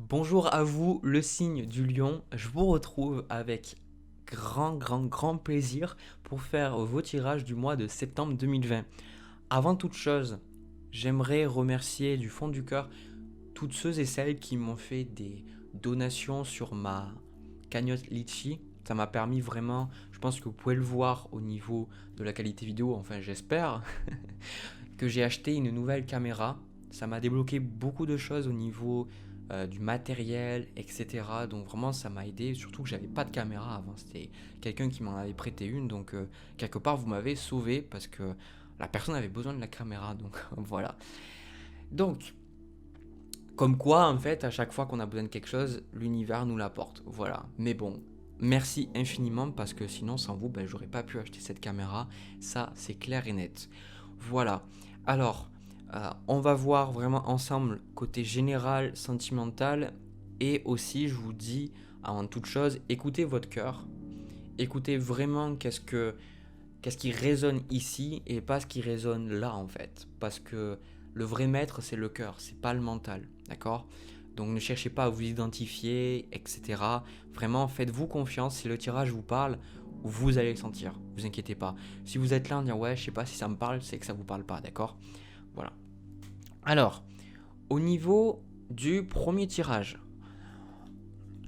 Bonjour à vous, le signe du lion. Je vous retrouve avec grand plaisir pour faire vos tirages du mois de septembre 2020. Avant toute chose, j'aimerais remercier du fond du cœur toutes ceux et celles qui m'ont fait des donations sur ma cagnotte Litchi. Ça m'a permis vraiment, je pense que vous pouvez le voir au niveau de la qualité vidéo, enfin j'espère, que j'ai acheté une nouvelle caméra. Ça m'a débloqué beaucoup de choses au niveau du matériel, etc. Donc vraiment ça m'a aidé, surtout que j'avais pas de caméra avant. C'était quelqu'un qui m'en avait prêté une, donc quelque part vous m'avez sauvé parce que la personne avait besoin de la caméra. Donc voilà. Donc comme quoi en fait à chaque fois qu'on a besoin de quelque chose, l'univers nous l'apporte. Voilà. Mais bon. Merci infiniment parce que sinon sans vous, j'aurais pas pu acheter cette caméra. Ça c'est clair et net. Voilà. Alors, on va voir vraiment ensemble côté général, sentimental. Et aussi, je vous dis, avant toute chose, écoutez votre cœur. Écoutez vraiment qu'est-ce qui résonne ici et pas ce qui résonne là en fait. Parce que le vrai maître, c'est le cœur, c'est pas le mental. D'accord? Donc ne cherchez pas à vous identifier, etc. Vraiment, faites-vous confiance. Si le tirage vous parle, vous allez le sentir. Vous inquiétez pas. Si vous êtes là en disant ouais, je sais pas si ça me parle, c'est que ça vous parle pas, d'accord? Voilà. Alors, au niveau du premier tirage,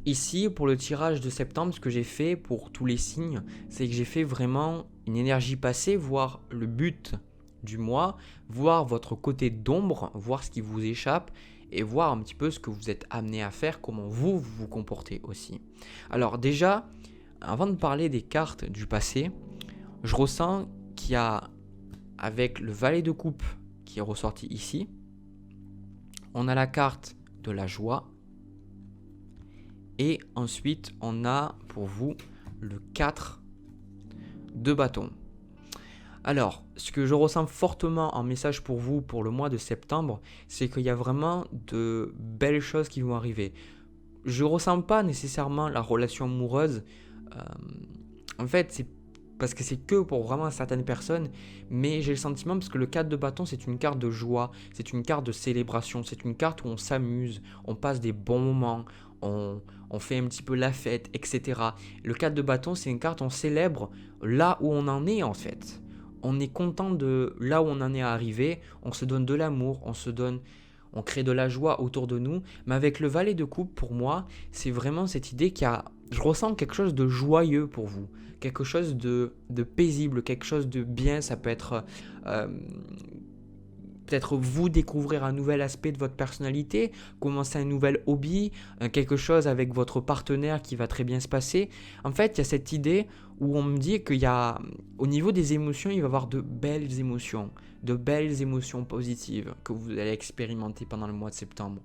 ici pour le tirage de septembre, ce que j'ai fait pour tous les signes, c'est que j'ai fait vraiment une énergie passée, voir le but du mois, voir votre côté d'ombre, voir ce qui vous échappe et voir un petit peu ce que vous êtes amené à faire, comment vous vous comportez aussi. Alors déjà, avant de parler des cartes du passé, je ressens qu'il y a, avec le valet de coupe qui est ressorti ici, on a la carte de la joie. Et ensuite, on a pour vous le 4 de bâton. Alors, ce que je ressens fortement en message pour vous pour le mois de septembre, c'est qu'il y a vraiment de belles choses qui vont arriver. Je ne ressens pas nécessairement la relation amoureuse. Euh, en fait, c'est parce que c'est que pour vraiment certaines personnes, mais j'ai le sentiment parce que le 4 de bâton, c'est une carte de joie, c'est une carte de célébration, c'est une carte où on s'amuse, on passe des bons moments, on fait un petit peu la fête, etc. Le 4 de bâton, c'est une carte où on célèbre là où on en est en fait. On est content de là où on en est arrivé, on se donne de l'amour, on crée de la joie autour de nous. Mais avec le valet de coupe, pour moi, c'est vraiment cette idée je ressens quelque chose de joyeux pour vous, quelque chose de paisible, quelque chose de bien. Ça peut être euh, peut-être vous découvrir un nouvel aspect de votre personnalité, commencer un nouvel hobby, quelque chose avec votre partenaire qui va très bien se passer. En fait, il y a cette idée où on me dit qu'il y a, au niveau des émotions, il va y avoir de belles émotions positives que vous allez expérimenter pendant le mois de septembre.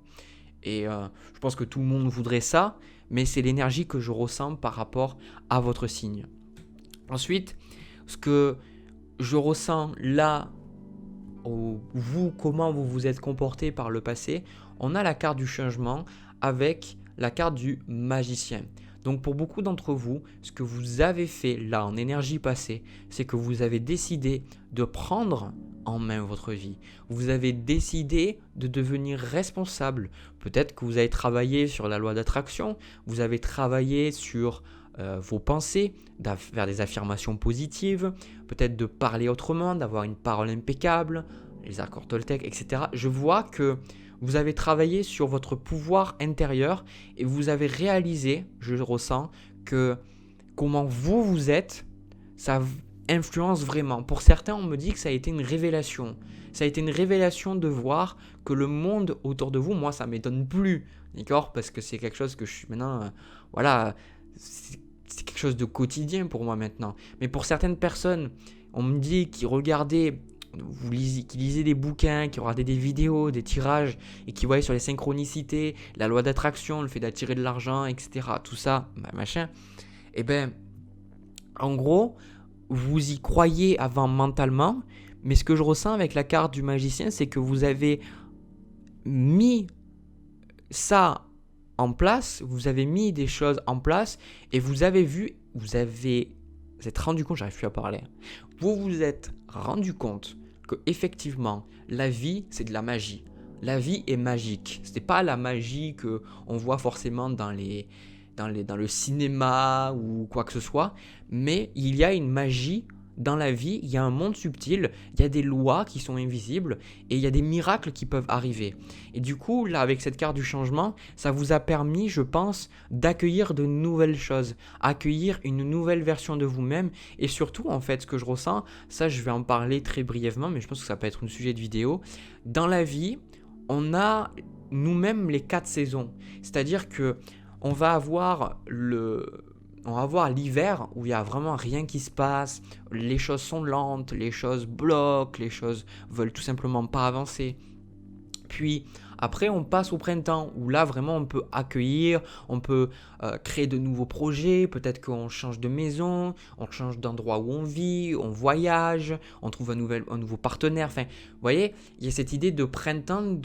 Et je pense que tout le monde voudrait ça, mais c'est l'énergie que je ressens par rapport à votre signe. Ensuite, ce que je ressens là, vous, comment vous vous êtes comporté par le passé, on a la carte du changement avec la carte du magicien. Donc pour beaucoup d'entre vous, ce que vous avez fait là en énergie passée, c'est que vous avez décidé de prendre en main votre vie. Vous avez décidé de devenir responsable. Peut-être que vous avez travaillé sur la loi d'attraction, vous avez travaillé sur vos pensées, faire des affirmations positives, peut-être de parler autrement, d'avoir une parole impeccable, les accords Toltec, etc. Je vois que vous avez travaillé sur votre pouvoir intérieur et vous avez réalisé, je ressens, que comment vous êtes, ça influence vraiment. Pour certains, on me dit que ça a été une révélation. Ça a été une révélation de voir que le monde autour de vous, moi, ça ne m'étonne plus, d'accord? Parce que c'est quelque chose que je suis maintenant, voilà, c'est quelque chose de quotidien pour moi maintenant. Mais pour certaines personnes, on me dit qu'ils regardaient, qui lisaient des bouquins, qui regardaient des vidéos, des tirages, et qui voyaient sur les synchronicités, la loi d'attraction, le fait d'attirer de l'argent, etc. Tout ça, machin. Eh ben, en gros, vous y croyez avant mentalement, mais ce que je ressens avec la carte du magicien, c'est que vous avez mis ça en place, vous avez mis des choses en place et vous avez vu, vous êtes rendu compte, j'arrive plus à parler, vous vous êtes rendu compte que effectivement la vie c'est de la magie. la vie est magique. Ce n'est pas la magie qu'on voit forcément dans le cinéma ou quoi que ce soit, mais il y a une magie dans la vie, il y a un monde subtil, il y a des lois qui sont invisibles et il y a des miracles qui peuvent arriver. Et du coup, là, avec cette carte du changement, ça vous a permis, je pense, d'accueillir de nouvelles choses, accueillir une nouvelle version de vous-même et surtout, en fait, ce que je ressens, ça, je vais en parler très brièvement, mais je pense que ça peut être un sujet de vidéo. Dans la vie, on a nous-mêmes les 4 saisons, c'est-à-dire que on va avoir l'hiver où il n'y a vraiment rien qui se passe, les choses sont lentes, les choses bloquent, les choses veulent tout simplement pas avancer. Puis après on passe au printemps où là vraiment on peut accueillir, on peut créer de nouveaux projets, peut-être qu'on change de maison, on change d'endroit où on vit, on voyage, on trouve un nouveau partenaire. Enfin, vous voyez, il y a cette idée de printemps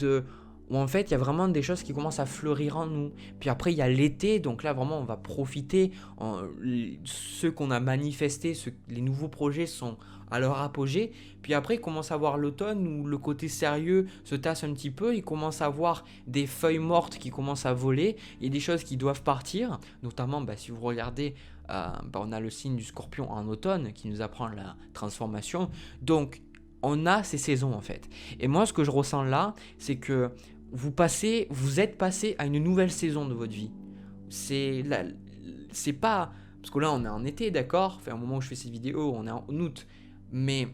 où en fait il y a vraiment des choses qui commencent à fleurir en nous. Puis après il y a l'été, donc là vraiment on va profiter, ceux qu'on a manifestés, les nouveaux projets sont à leur apogée. Puis après il commence à voir l'automne où le côté sérieux se tasse un petit peu, il commence à voir des feuilles mortes qui commencent à voler, il y a des choses qui doivent partir, notamment si vous regardez, on a le signe du Scorpion en automne qui nous apprend la transformation, donc on a ces saisons en fait. Et moi ce que je ressens là, c'est que vous êtes passé à une nouvelle saison de votre vie. C'est pas... Parce que là, on est en été, d'accord ? Enfin, au moment où je fais ces vidéos, on est en août. Mais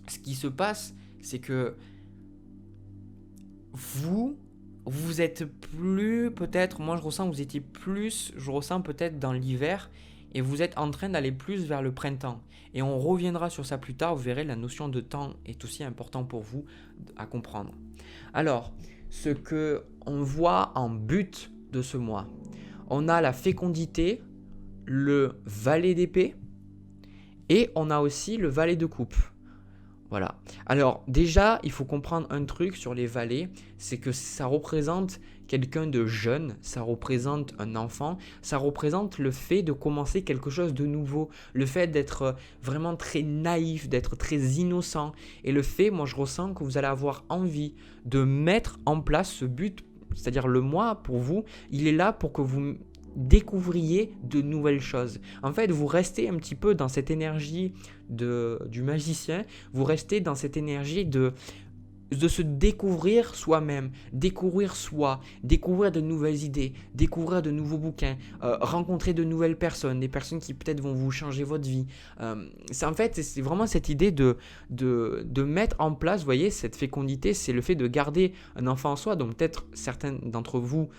ce qui se passe, c'est que vous êtes plus, peut-être, moi je ressens que vous étiez plus, je ressens peut-être dans l'hiver, et vous êtes en train d'aller plus vers le printemps. Et on reviendra sur ça plus tard, vous verrez, la notion de temps est aussi important pour vous à comprendre. Alors, ce qu'on voit en but de ce mois, on a la fécondité, le valet d'épée et on a aussi le valet de coupe. Voilà. Alors déjà, il faut comprendre un truc sur les valets, c'est que ça représente quelqu'un de jeune, ça représente un enfant, ça représente le fait de commencer quelque chose de nouveau, le fait d'être vraiment très naïf, d'être très innocent. Et le fait, moi je ressens que vous allez avoir envie de mettre en place ce but, c'est-à-dire le mois pour vous, il est là pour que vous découvriez de nouvelles choses. En fait, vous restez un petit peu dans cette énergie du magicien, vous restez dans cette énergie de se découvrir soi-même, découvrir soi, découvrir de nouvelles idées, découvrir de nouveaux bouquins, rencontrer de nouvelles personnes, des personnes qui peut-être vont vous changer votre vie. C'est vraiment cette idée de mettre en place, vous voyez, cette fécondité, c'est le fait de garder un enfant en soi. Donc peut-être certains d'entre vous,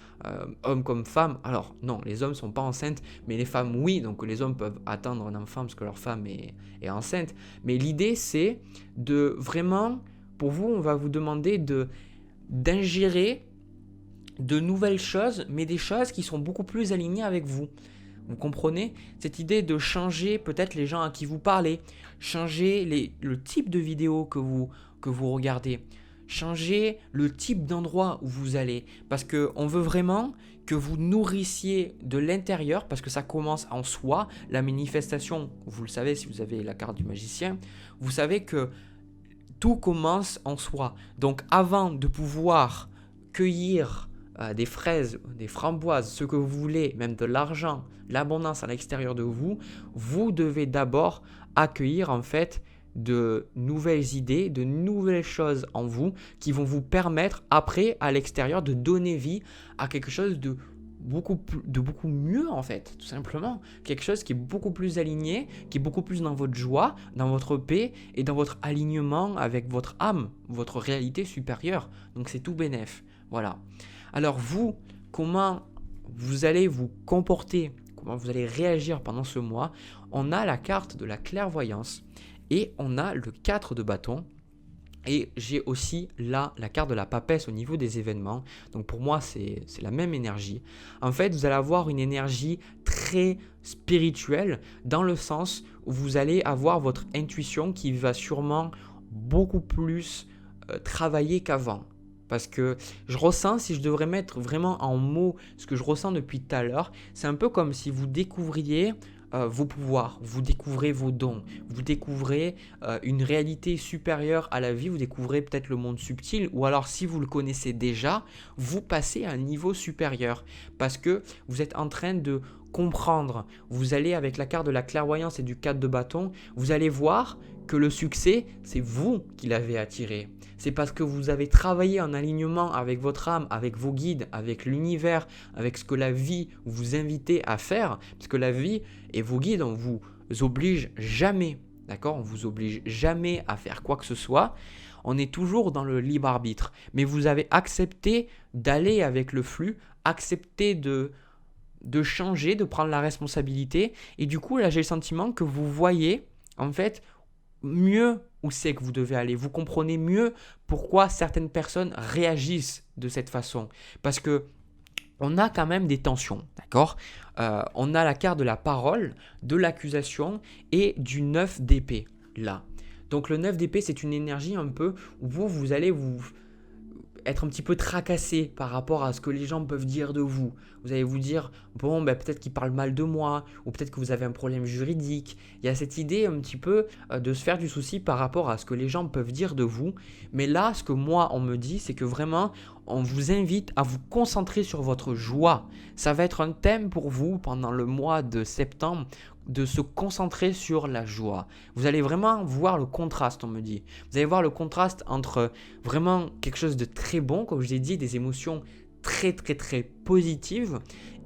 hommes comme femmes, alors non, les hommes ne sont pas enceintes, mais les femmes oui, donc les hommes peuvent attendre un enfant parce que leur femme est enceinte. Mais l'idée c'est de vraiment... Pour vous, on va vous demander d'ingérer de nouvelles choses, mais des choses qui sont beaucoup plus alignées avec vous. Vous comprenez ? Cette idée de changer peut-être les gens à qui vous parlez, changer le type de vidéo que vous regardez, changer le type d'endroit où vous allez. Parce qu'on veut vraiment que vous nourrissiez de l'intérieur, parce que ça commence en soi. La manifestation, vous le savez si vous avez la carte du magicien, vous savez que tout commence en soi. Donc avant de pouvoir cueillir des fraises, des framboises, ce que vous voulez, même de l'argent, l'abondance à l'extérieur de vous, vous devez d'abord accueillir en fait de nouvelles idées, de nouvelles choses en vous qui vont vous permettre après à l'extérieur de donner vie à quelque chose de beaucoup mieux en fait, tout simplement. Quelque chose qui est beaucoup plus aligné, qui est beaucoup plus dans votre joie, dans votre paix et dans votre alignement avec votre âme, votre réalité supérieure. Donc c'est tout bénef. Voilà. Alors vous, comment vous allez vous comporter, comment vous allez réagir pendant ce mois? On a la carte de la clairvoyance et on a le 4 de bâton. Et j'ai aussi là la carte de la papesse au niveau des événements. Donc pour moi, c'est la même énergie. En fait, vous allez avoir une énergie très spirituelle dans le sens où vous allez avoir votre intuition qui va sûrement beaucoup plus travailler qu'avant. Parce que je ressens, si je devrais mettre vraiment en mots ce que je ressens depuis tout à l'heure, c'est un peu comme si vous découvriez vos pouvoirs, vous découvrez vos dons, vous découvrez une réalité supérieure à la vie, vous découvrez peut-être le monde subtil, ou alors si vous le connaissez déjà, vous passez à un niveau supérieur parce que vous êtes en train de comprendre. Vous allez avec la carte de la clairvoyance et du 4 de bâton, vous allez voir que le succès, c'est vous qui l'avez attiré. C'est parce que vous avez travaillé en alignement avec votre âme, avec vos guides, avec l'univers, avec ce que la vie vous invite à faire. Parce que la vie et vos guides, on vous oblige jamais, d'accord? On vous oblige jamais à faire quoi que ce soit. On est toujours dans le libre arbitre. Mais vous avez accepté d'aller avec le flux, accepté de changer, de prendre la responsabilité. Et du coup, là, j'ai le sentiment que vous voyez, en fait, mieux où c'est que vous devez aller. Vous comprenez mieux pourquoi certaines personnes réagissent de cette façon. Parce que on a quand même des tensions, d'accord? On a la carte de la parole, de l'accusation et du 9 d'épée, là. Donc le 9 d'épée, c'est une énergie un peu où vous allez vous être un petit peu tracassé par rapport à ce que les gens peuvent dire de vous. Vous allez vous dire, bon, ben, peut-être qu'ils parlent mal de moi, ou peut-être que vous avez un problème juridique. Il y a cette idée un petit peu de se faire du souci par rapport à ce que les gens peuvent dire de vous. Mais là, ce que moi, on me dit, c'est que vraiment, on vous invite à vous concentrer sur votre joie. Ça va être un thème pour vous pendant le mois de septembre, de se concentrer sur la joie. Vous allez vraiment voir le contraste, on me dit. Vous allez voir le contraste entre vraiment quelque chose de très bon, comme je l'ai dit, des émotions très très très positives,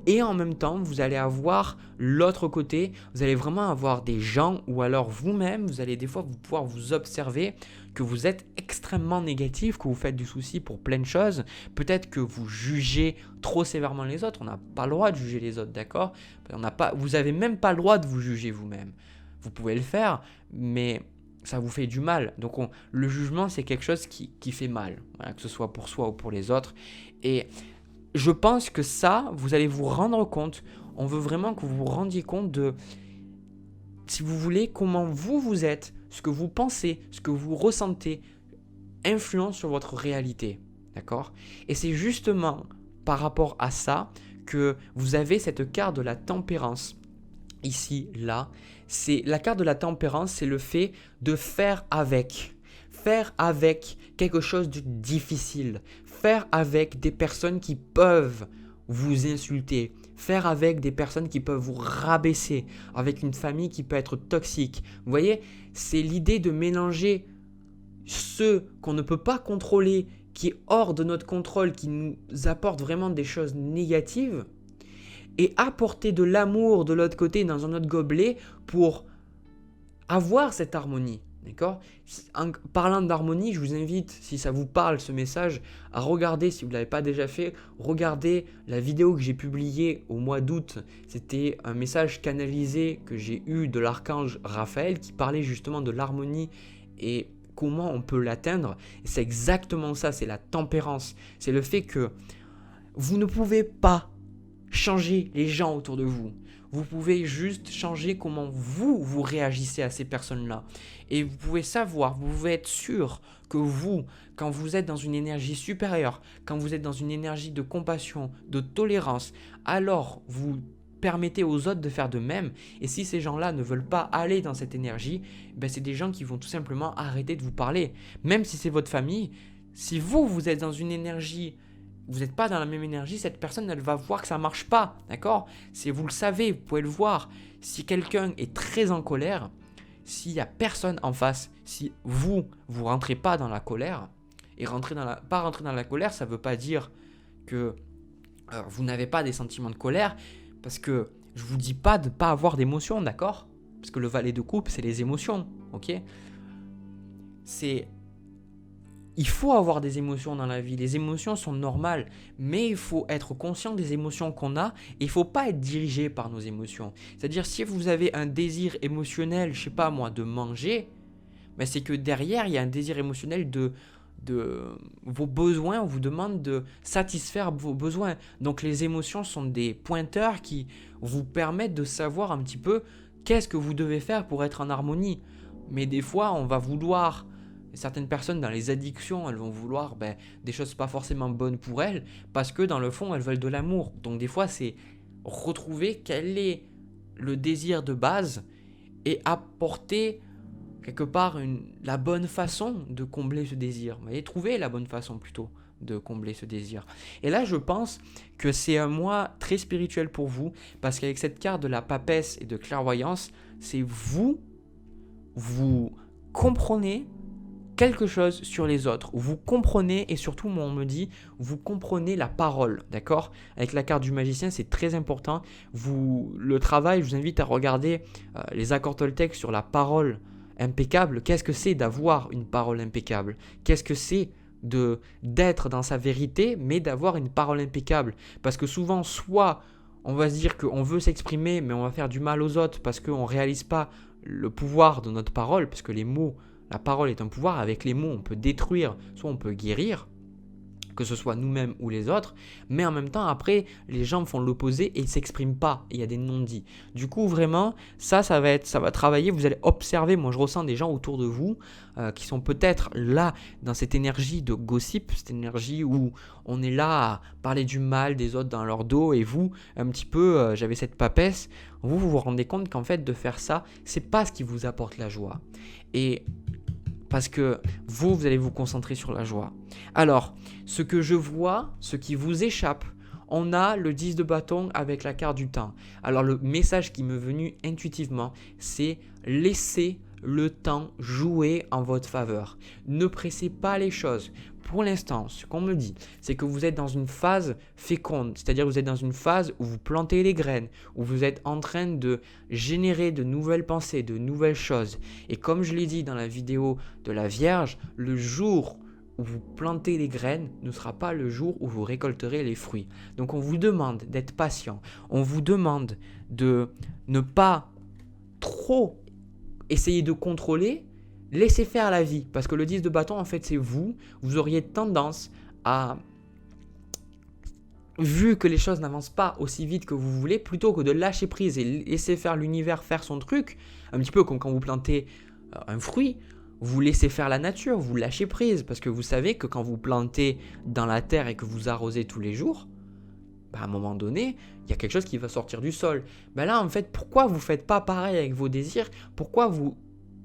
et en même temps, vous allez avoir l'autre côté, vous allez vraiment avoir des gens, ou alors vous-même, vous allez des fois pouvoir vous observer que vous êtes extrêmement négatif, que vous faites du souci pour plein de choses, peut-être que vous jugez trop sévèrement les autres, on n'a pas le droit de juger les autres, d'accord? Vous n'avez même pas le droit de vous juger vous-même. Vous pouvez le faire, mais ça vous fait du mal. Donc le jugement, c'est quelque chose qui fait mal, voilà, que ce soit pour soi ou pour les autres. Et je pense que ça, vous allez vous rendre compte, on veut vraiment que vous vous rendiez compte de, si vous voulez, comment vous êtes, ce que vous pensez, ce que vous ressentez, influence sur votre réalité, d'accord? Et c'est justement par rapport à ça que vous avez cette carte de la tempérance. Ici, là, c'est la carte de la tempérance, c'est le fait de faire avec quelque chose de difficile, faire avec des personnes qui peuvent vous insulter, faire avec des personnes qui peuvent vous rabaisser, avec une famille qui peut être toxique. Vous voyez, c'est l'idée de mélanger ce qu'on ne peut pas contrôler, qui est hors de notre contrôle, qui nous apporte vraiment des choses négatives, et apporter de l'amour de l'autre côté dans un autre gobelet pour avoir cette harmonie. D'accord? En parlant d'harmonie, je vous invite, si ça vous parle ce message, à regarder, si vous ne l'avez pas déjà fait, regardez la vidéo que j'ai publiée au mois d'août. C'était un message canalisé que j'ai eu de l'archange Raphaël qui parlait justement de l'harmonie et comment on peut l'atteindre. Et c'est exactement ça, c'est la tempérance. C'est le fait que vous ne pouvez pas changer les gens autour de vous. Vous pouvez juste changer comment vous réagissez à ces personnes-là. Et vous pouvez savoir, vous pouvez être sûr que vous, quand vous êtes dans une énergie supérieure, quand vous êtes dans une énergie de compassion, de tolérance, alors vous permettez aux autres de faire de même. Et si ces gens-là ne veulent pas aller dans cette énergie, ben c'est des gens qui vont tout simplement arrêter de vous parler. Même si c'est votre famille, si vous êtes dans une énergie, vous n'êtes pas dans la même énergie, cette personne, elle va voir que ça ne marche pas, d'accord? Vous le savez, vous pouvez le voir. Si quelqu'un est très en colère, s'il n'y a personne en face, si vous rentrez pas dans la colère, et pas rentrer dans la colère, ça ne veut pas dire que vous n'avez pas des sentiments de colère, parce que je ne vous dis pas de ne pas avoir d'émotions, d'accord? Parce que le valet de coupe, c'est les émotions, ok? Il faut avoir des émotions dans la vie, les émotions sont normales, mais il faut être conscient des émotions qu'on a et il ne faut pas être dirigé par nos émotions. C'est-à-dire si vous avez un désir émotionnel, je sais pas moi, de manger, ben c'est que derrière il y a un désir émotionnel de vos besoins, on vous demande de satisfaire vos besoins. Donc les émotions sont des pointeurs qui vous permettent de savoir un petit peu qu'est-ce que vous devez faire pour être en harmonie. Mais des fois on va vouloir... Certaines personnes dans les addictions, elles vont vouloir des choses pas forcément bonnes pour elles parce que dans le fond, elles veulent de l'amour. Donc des fois, c'est retrouver quel est le désir de base et apporter quelque part la bonne façon de combler ce désir. Vous voyez, trouver la bonne façon plutôt de combler ce désir. Et là, je pense que c'est un mois très spirituel pour vous, parce qu'avec cette carte de la papesse et de clairvoyance, c'est vous comprenez quelque chose sur les autres. Vous comprenez, et surtout, moi, on me dit, vous comprenez la parole, d'accord? Avec la carte du magicien, c'est très important. Le travail, je vous invite à regarder les accords Toltec sur la parole impeccable. Qu'est-ce que c'est d'avoir une parole impeccable? Qu'est-ce que c'est d'être dans sa vérité, mais d'avoir une parole impeccable? Parce que souvent, soit on va se dire qu'on veut s'exprimer, mais on va faire du mal aux autres parce qu'on ne réalise pas le pouvoir de notre parole, parce que les mots, la parole est un pouvoir. Avec les mots, on peut détruire, soit on peut guérir, que ce soit nous-mêmes ou les autres, mais en même temps, après, les gens font l'opposé et ils ne s'expriment pas. Il y a des non-dits. Du coup, vraiment, ça va travailler. Vous allez observer, moi je ressens des gens autour de vous qui sont peut-être là, dans cette énergie de gossip, cette énergie où on est là à parler du mal des autres dans leur dos, et vous, un petit peu, j'avais cette papesse, vous rendez compte qu'en fait, de faire ça, c'est pas ce qui vous apporte la joie. Et parce que vous allez vous concentrer sur la joie. Alors, ce que je vois, ce qui vous échappe, on a le 10 de bâton avec la carte du temps. Alors, le message qui m'est venu intuitivement, c'est laissez le temps jouer en votre faveur. Ne pressez pas les choses. Pour l'instant, ce qu'on me dit, c'est que vous êtes dans une phase féconde, c'est-à-dire que vous êtes dans une phase où vous plantez les graines, où vous êtes en train de générer de nouvelles pensées, de nouvelles choses. Et comme je l'ai dit dans la vidéo de la Vierge, le jour où vous plantez les graines ne sera pas le jour où vous récolterez les fruits. Donc on vous demande d'être patient, on vous demande de ne pas trop essayer de contrôler. Laissez faire la vie, parce que le 10 de bâton, en fait, c'est vous. Vous auriez tendance à, vu que les choses n'avancent pas aussi vite que vous voulez, plutôt que de lâcher prise et laisser faire l'univers faire son truc, un petit peu comme quand vous plantez un fruit, vous laissez faire la nature, vous lâchez prise, parce que vous savez que quand vous plantez dans la terre et que vous arrosez tous les jours, à un moment donné, il y a quelque chose qui va sortir du sol. Là, en fait, pourquoi vous ne faites pas pareil avec vos désirs? Pourquoi vous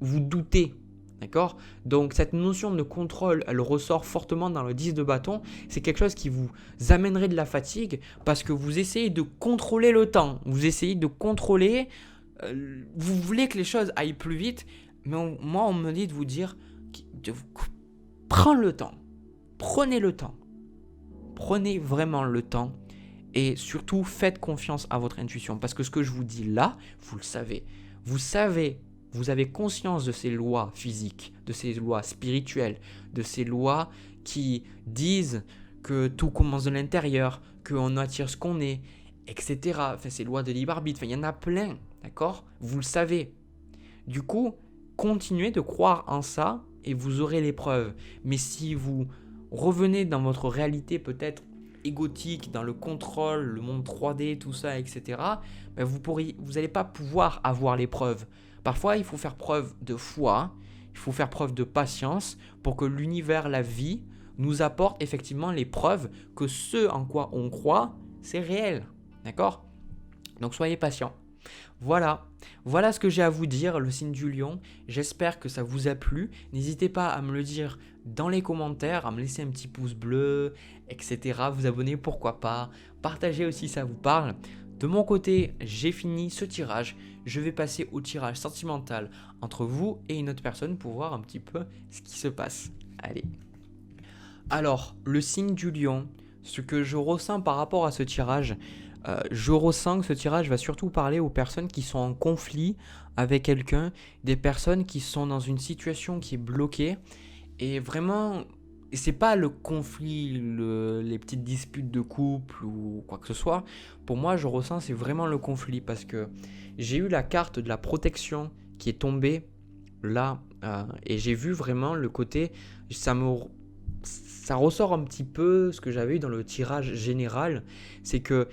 doutez? D'accord? Donc cette notion de contrôle, elle ressort fortement dans le 10 de bâton. C'est quelque chose qui vous amènerait de la fatigue parce que vous essayez de contrôler le temps. Vous essayez de contrôler, vous voulez que les choses aillent plus vite, mais moi on me dit de vous dire, prends le temps. Prenez le temps. Prenez vraiment le temps et surtout faites confiance à votre intuition, parce que ce que je vous dis là, vous le savez. Vous avez conscience de ces lois physiques, de ces lois spirituelles, de ces lois qui disent que tout commence de l'intérieur, qu'on attire ce qu'on est, etc. Enfin, ces lois de libre arbitre, il y en a plein, d'accord? Vous le savez. Du coup, continuez de croire en ça et vous aurez les preuves. Mais si vous revenez dans votre réalité peut-être égotique, dans le contrôle, le monde 3D, tout ça, etc., vous n'allez pas pouvoir avoir les preuves. Parfois, il faut faire preuve de foi, il faut faire preuve de patience pour que l'univers, la vie, nous apporte effectivement les preuves que ce en quoi on croit, c'est réel. D'accord? Donc, soyez patient. Voilà ce que j'ai à vous dire, le signe du lion. J'espère que ça vous a plu. N'hésitez pas à me le dire dans les commentaires, à me laisser un petit pouce bleu, etc. Vous abonner, pourquoi pas. Partagez aussi, ça vous parle. De mon côté, j'ai fini ce tirage. Je vais passer au tirage sentimental entre vous et une autre personne pour voir un petit peu ce qui se passe. Allez. Alors, le signe du lion, ce que je ressens par rapport à ce tirage, je ressens que ce tirage va surtout parler aux personnes qui sont en conflit avec quelqu'un, des personnes qui sont dans une situation qui est bloquée. Et vraiment, c'est pas le conflit, les petites disputes de couple ou quoi que ce soit. Pour moi, je ressens c'est vraiment le conflit, parce que j'ai eu la carte de la protection qui est tombée là et j'ai vu vraiment le côté, ça ressort un petit peu ce que j'avais eu dans le tirage général, c'est que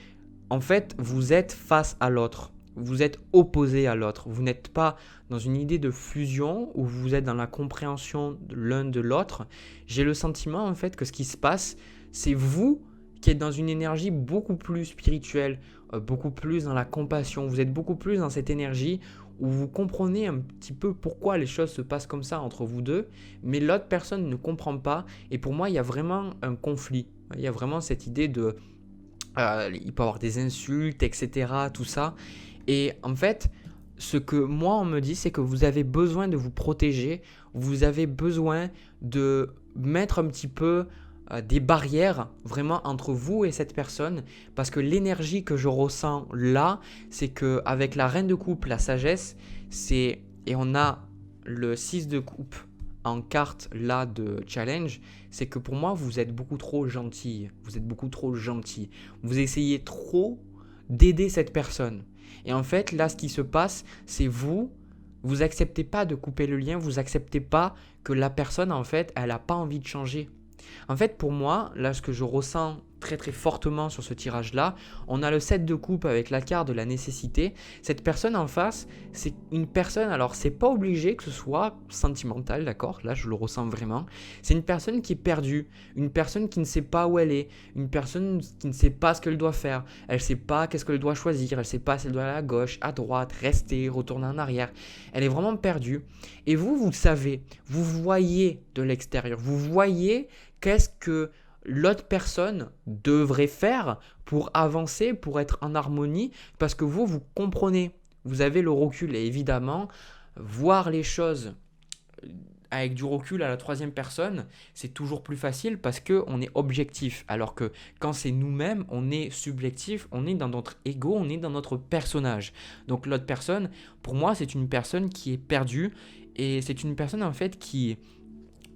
en fait, vous êtes face à l'autre. Vous êtes opposé à l'autre. Vous n'êtes pas dans une idée de fusion où vous êtes dans la compréhension de l'un de l'autre. J'ai le sentiment en fait que ce qui se passe, c'est vous qui êtes dans une énergie beaucoup plus spirituelle, beaucoup plus dans la compassion. Vous êtes beaucoup plus dans cette énergie où vous comprenez un petit peu pourquoi les choses se passent comme ça entre vous deux, mais l'autre personne ne comprend pas. Et pour moi, il y a vraiment un conflit. Il y a vraiment cette idée de... il peut y avoir des insultes, etc., tout ça. Et en fait, ce que moi on me dit, c'est que vous avez besoin de vous protéger, vous avez besoin de mettre un petit peu des barrières vraiment entre vous et cette personne, parce que l'énergie que je ressens là, c'est que avec la reine de coupe, la sagesse, et on a le 6 de coupe en carte là de challenge, c'est que pour moi vous êtes beaucoup trop gentil, vous êtes beaucoup trop gentil, vous essayez trop d'aider cette personne. Et en fait, là, ce qui se passe, c'est vous acceptez pas de couper le lien, vous acceptez pas que la personne, en fait, elle n'a pas envie de changer. En fait, pour moi, là, ce que je ressens très très fortement sur ce tirage-là, on a le 7 de coupe avec la carte de la nécessité. Cette personne en face, c'est une personne, alors c'est pas obligé que ce soit sentimental, d'accord? Là, je le ressens vraiment. C'est une personne qui est perdue, une personne qui ne sait pas où elle est, une personne qui ne sait pas ce qu'elle doit faire. Elle ne sait pas qu'est-ce qu'elle doit choisir, elle ne sait pas si elle doit aller à gauche, à droite, rester, retourner en arrière. Elle est vraiment perdue. Et vous le savez, vous voyez de l'extérieur, vous voyez qu'est-ce que l'autre personne devrait faire pour avancer, pour être en harmonie, parce que vous comprenez, vous avez le recul. Et évidemment, voir les choses avec du recul à la troisième personne, c'est toujours plus facile parce qu'on est objectif. Alors que quand c'est nous-mêmes, on est subjectif, on est dans notre ego, on est dans notre personnage. Donc l'autre personne, pour moi, c'est une personne qui est perdue et c'est une personne en fait qui...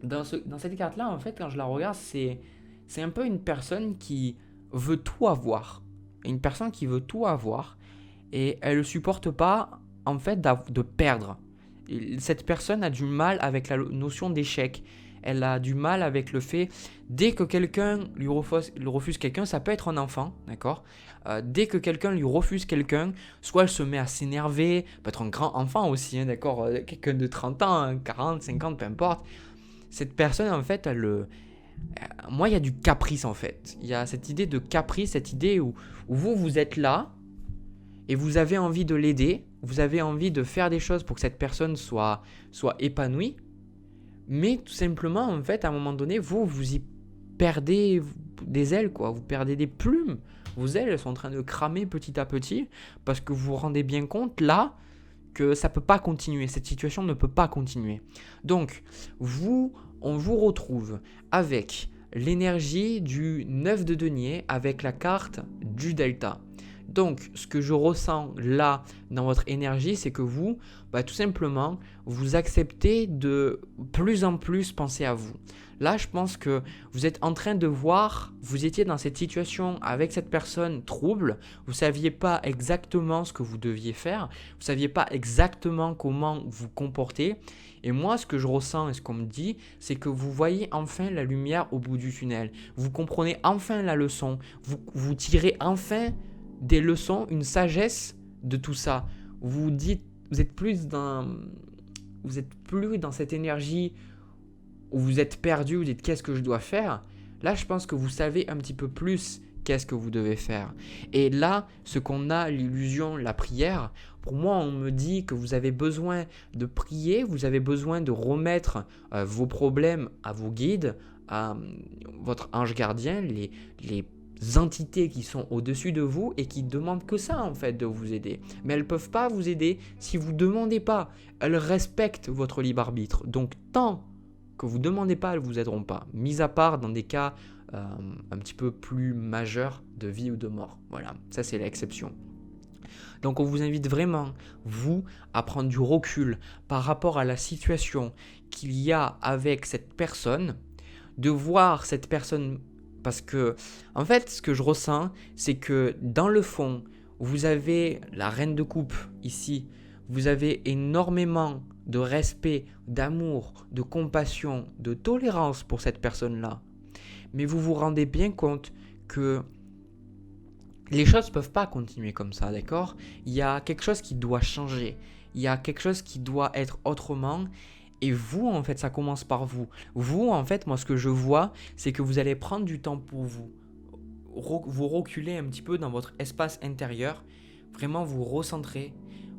Dans cette carte-là, en fait, quand je la regarde, c'est un peu une personne qui veut tout avoir. Une personne qui veut tout avoir et elle ne supporte pas, en fait, de perdre. Cette personne a du mal avec la notion d'échec. Elle a du mal avec le fait, dès que quelqu'un lui refuse quelqu'un, ça peut être un enfant, d'accord? Dès que quelqu'un lui refuse quelqu'un, soit elle se met à s'énerver, peut être un grand enfant aussi, hein, d'accord? Quelqu'un de 30 ans, hein, 40, 50, peu importe. Cette personne, en fait, moi, il y a du caprice, en fait. Il y a cette idée de caprice, cette idée où vous êtes là et vous avez envie de l'aider, vous avez envie de faire des choses pour que cette personne soit épanouie, mais tout simplement, en fait, à un moment donné, vous y perdez des ailes, quoi. Vous perdez des plumes. Vos ailes, elles sont en train de cramer petit à petit parce que vous vous rendez bien compte, là, que ça ne peut pas continuer, cette situation ne peut pas continuer. Donc, on vous retrouve avec l'énergie du 9 de denier, avec la carte du delta. Donc, ce que je ressens là dans votre énergie, c'est que vous, tout simplement, vous acceptez de plus en plus penser à vous. Là, je pense que vous êtes en train de voir, vous étiez dans cette situation avec cette personne trouble, vous ne saviez pas exactement ce que vous deviez faire, vous ne saviez pas exactement comment vous comporter. Et moi, ce que je ressens et ce qu'on me dit, c'est que vous voyez enfin la lumière au bout du tunnel. Vous comprenez enfin la leçon, vous tirez enfin des leçons, une sagesse de tout ça. Vous êtes plus dans cette énergie où vous êtes perdu, vous dites qu'est-ce que je dois faire. Là, je pense que vous savez un petit peu plus qu'est-ce que vous devez faire. Et là, ce qu'on a, l'illusion, la prière, pour moi, on me dit que vous avez besoin de prier, vous avez besoin de remettre vos problèmes à vos guides, à votre ange gardien, les entités qui sont au-dessus de vous et qui demandent que ça en fait de vous aider. Mais elles ne peuvent pas vous aider si vous ne demandez pas. Elles respectent votre libre arbitre. Donc tant que vous ne demandez pas, elles ne vous aideront pas. Mis à part dans des cas un petit peu plus majeurs de vie ou de mort. Voilà, ça c'est l'exception. Donc on vous invite vraiment, vous, à prendre du recul par rapport à la situation qu'il y a avec cette personne, de voir cette personne. Parce que, en fait, ce que je ressens, c'est que dans le fond, vous avez la reine de coupe ici, vous avez énormément de respect, d'amour, de compassion, de tolérance pour cette personne-là. Mais vous vous rendez bien compte que les choses ne peuvent pas continuer comme ça, d'accord? Il y a quelque chose qui doit changer, il y a quelque chose qui doit être autrement. Et vous, en fait, ça commence par vous. Vous, en fait, moi, ce que je vois, c'est que vous allez prendre du temps pour vous. vous reculez un petit peu dans votre espace intérieur, vraiment vous recentrez,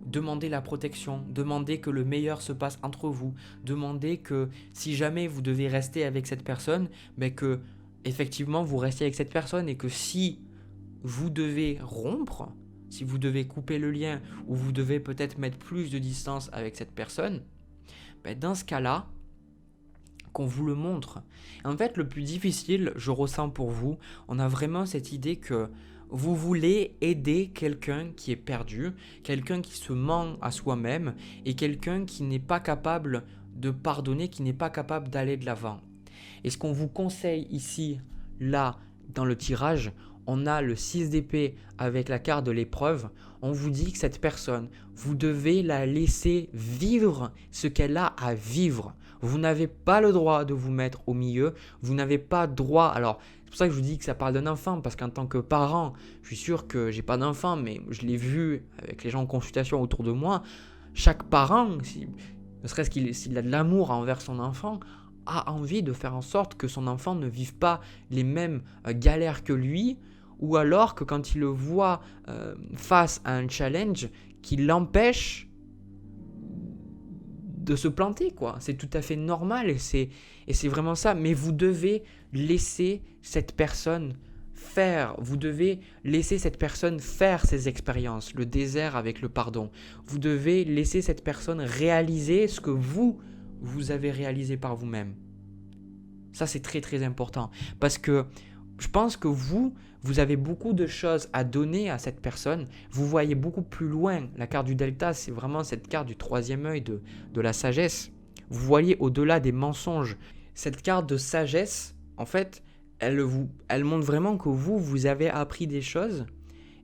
demandez la protection, demandez que le meilleur se passe entre vous, demandez que si jamais vous devez rester avec cette personne, mais que effectivement vous restiez avec cette personne et que si vous devez rompre, si vous devez couper le lien ou vous devez peut-être mettre plus de distance avec cette personne, dans ce cas-là, qu'on vous le montre. En fait, le plus difficile, je ressens pour vous, on a vraiment cette idée que vous voulez aider quelqu'un qui est perdu, quelqu'un qui se ment à soi-même et quelqu'un qui n'est pas capable de pardonner, qui n'est pas capable d'aller de l'avant. Et ce qu'on vous conseille ici, là, dans le tirage, on a le 6 d'épée avec la carte de l'épreuve. On vous dit que cette personne, vous devez la laisser vivre ce qu'elle a à vivre. Vous n'avez pas le droit de vous mettre au milieu. Vous n'avez pas droit. Alors, c'est pour ça que je vous dis que ça parle d'un enfant, parce qu'en tant que parent, je suis sûr que j'ai pas d'enfant, mais je l'ai vu avec les gens en consultation autour de moi. Chaque parent, ne serait-ce s'il a de l'amour envers son enfant, a envie de faire en sorte que son enfant ne vive pas les mêmes galères que lui, ou alors que quand il le voit face à un challenge qui l'empêche de se planter, quoi. C'est tout à fait normal et c'est vraiment ça. Mais vous devez laisser cette personne faire. Vous devez laisser cette personne faire ses expériences, le désert avec le pardon. Vous devez laisser cette personne réaliser ce que vous avez réalisé par vous-même. Ça, c'est très très important parce que je pense que vous avez beaucoup de choses à donner à cette personne. Vous voyez beaucoup plus loin. La carte du delta, c'est vraiment cette carte du troisième œil de la sagesse. Vous voyez au-delà des mensonges. Cette carte de sagesse, en fait, elle montre vraiment que vous avez appris des choses.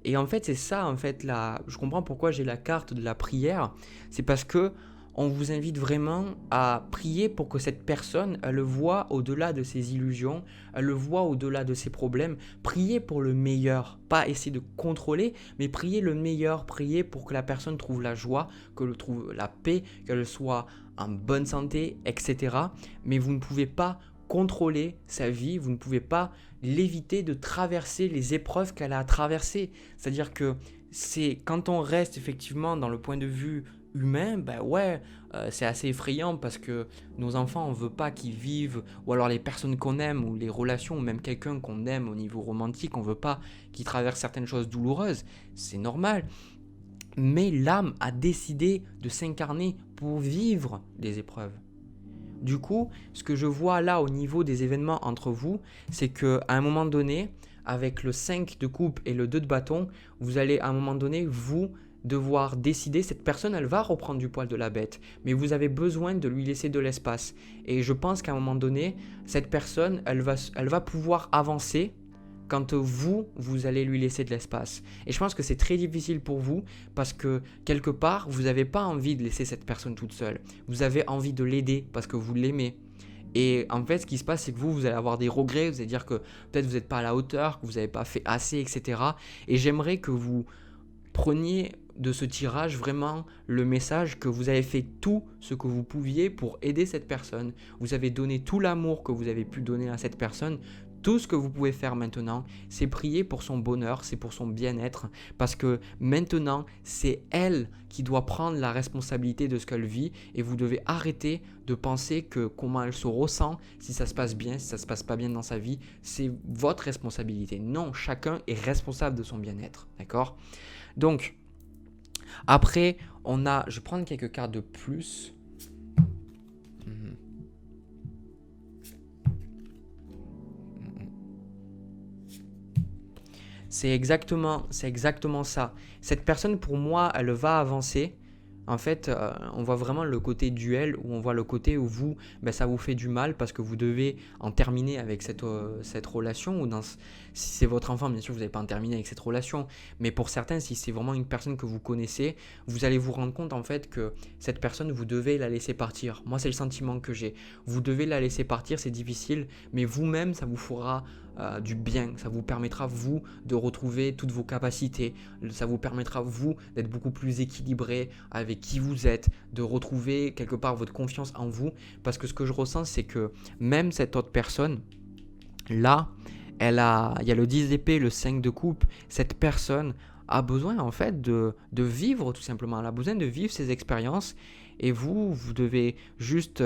Et en fait, c'est ça, en fait, je comprends pourquoi j'ai la carte de la prière. C'est parce que on vous invite vraiment à prier pour que cette personne, elle le voit au-delà de ses illusions, elle le voit au-delà de ses problèmes. Priez pour le meilleur, pas essayer de contrôler, mais priez le meilleur, priez pour que la personne trouve la joie, qu'elle trouve la paix, qu'elle soit en bonne santé, etc. Mais vous ne pouvez pas contrôler sa vie, vous ne pouvez pas l'éviter de traverser les épreuves qu'elle a à traverser. C'est-à-dire que c'est quand on reste effectivement dans le point de vue humain, c'est assez effrayant parce que nos enfants, on veut pas qu'ils vivent, ou alors les personnes qu'on aime, ou les relations, ou même quelqu'un qu'on aime au niveau romantique, on veut pas qu'ils traversent certaines choses douloureuses, c'est normal. Mais l'âme a décidé de s'incarner pour vivre des épreuves. Du coup, ce que je vois là au niveau des événements entre vous, c'est qu'à un moment donné, avec le 5 de coupe et le 2 de bâton, vous allez à un moment donné, vous devoir décider, cette personne, elle va reprendre du poil de la bête, mais vous avez besoin de lui laisser de l'espace. Et je pense qu'à un moment donné, cette personne, elle va pouvoir avancer quand vous allez lui laisser de l'espace. Et je pense que c'est très difficile pour vous parce que quelque part, vous n'avez pas envie de laisser cette personne toute seule. Vous avez envie de l'aider parce que vous l'aimez. Et en fait, ce qui se passe, c'est que vous allez avoir des regrets, vous allez dire que peut-être vous n'êtes pas à la hauteur, que vous n'avez pas fait assez, etc. Et j'aimerais que vous preniez de ce tirage vraiment le message que vous avez fait tout ce que vous pouviez pour aider cette personne. Vous avez donné tout l'amour que vous avez pu donner à cette personne. Tout ce que vous pouvez faire maintenant, c'est prier pour son bonheur, c'est pour son bien-être, parce que maintenant, c'est elle qui doit prendre la responsabilité de ce qu'elle vit et vous devez arrêter de penser que comment elle se ressent, si ça se passe bien, si ça se passe pas bien dans sa vie, c'est votre responsabilité. Non, chacun est responsable de son bien-être, d'accord ? Donc, après, je vais prendre quelques cartes de plus. C'est exactement ça. Cette personne, pour moi, elle va avancer. En fait, on voit vraiment le côté duel, où on voit le côté où vous, ça vous fait du mal parce que vous devez en terminer avec cette relation. Ou si c'est votre enfant, bien sûr, vous n'allez pas en terminer avec cette relation. Mais pour certains, si c'est vraiment une personne que vous connaissez, vous allez vous rendre compte en fait que cette personne, vous devez la laisser partir. Moi, c'est le sentiment que j'ai. Vous devez la laisser partir, c'est difficile, mais vous-même, ça vous fera du bien, ça vous permettra vous de retrouver toutes vos capacités, ça vous permettra vous d'être beaucoup plus équilibré avec qui vous êtes, de retrouver quelque part votre confiance en vous, parce que ce que je ressens c'est que même cette autre personne là, Il y a le 10 d'épée, le 5 de coupe. Cette personne a besoin en fait de vivre tout simplement. Elle a besoin de vivre ses expériences et vous devez juste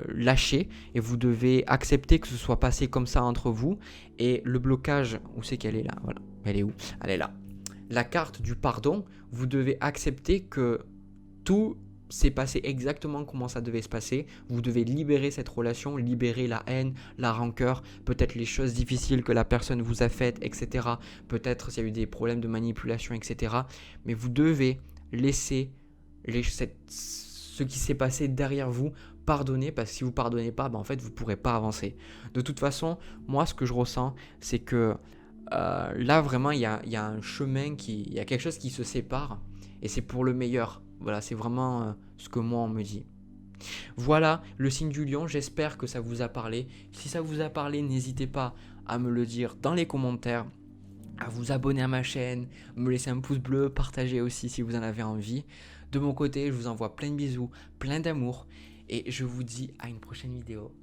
lâcher et vous devez accepter que ce soit passé comme ça entre vous. Et le blocage, où c'est qu'elle est là? Voilà. Elle est où? Elle est là. La carte du pardon, vous devez accepter que tout s'est passé exactement comment ça devait se passer. Vous devez libérer cette relation, libérer la haine, la rancœur, peut-être les choses difficiles que la personne vous a faites, etc. Peut-être s'il y a eu des problèmes de manipulation, etc. Mais vous devez laisser ce qui s'est passé derrière vous, pardonner, parce que si vous ne pardonnez pas, en fait, vous ne pourrez pas avancer. De toute façon, moi, ce que je ressens, c'est que là, vraiment, il y a un chemin, il y a quelque chose qui se sépare, et c'est pour le meilleur. Voilà, c'est vraiment ce que moi, on me dit. Voilà, le signe du lion, j'espère que ça vous a parlé. Si ça vous a parlé, n'hésitez pas à me le dire dans les commentaires, à vous abonner à ma chaîne, me laisser un pouce bleu, partager aussi si vous en avez envie. De mon côté, je vous envoie plein de bisous, plein d'amour, et je vous dis à une prochaine vidéo.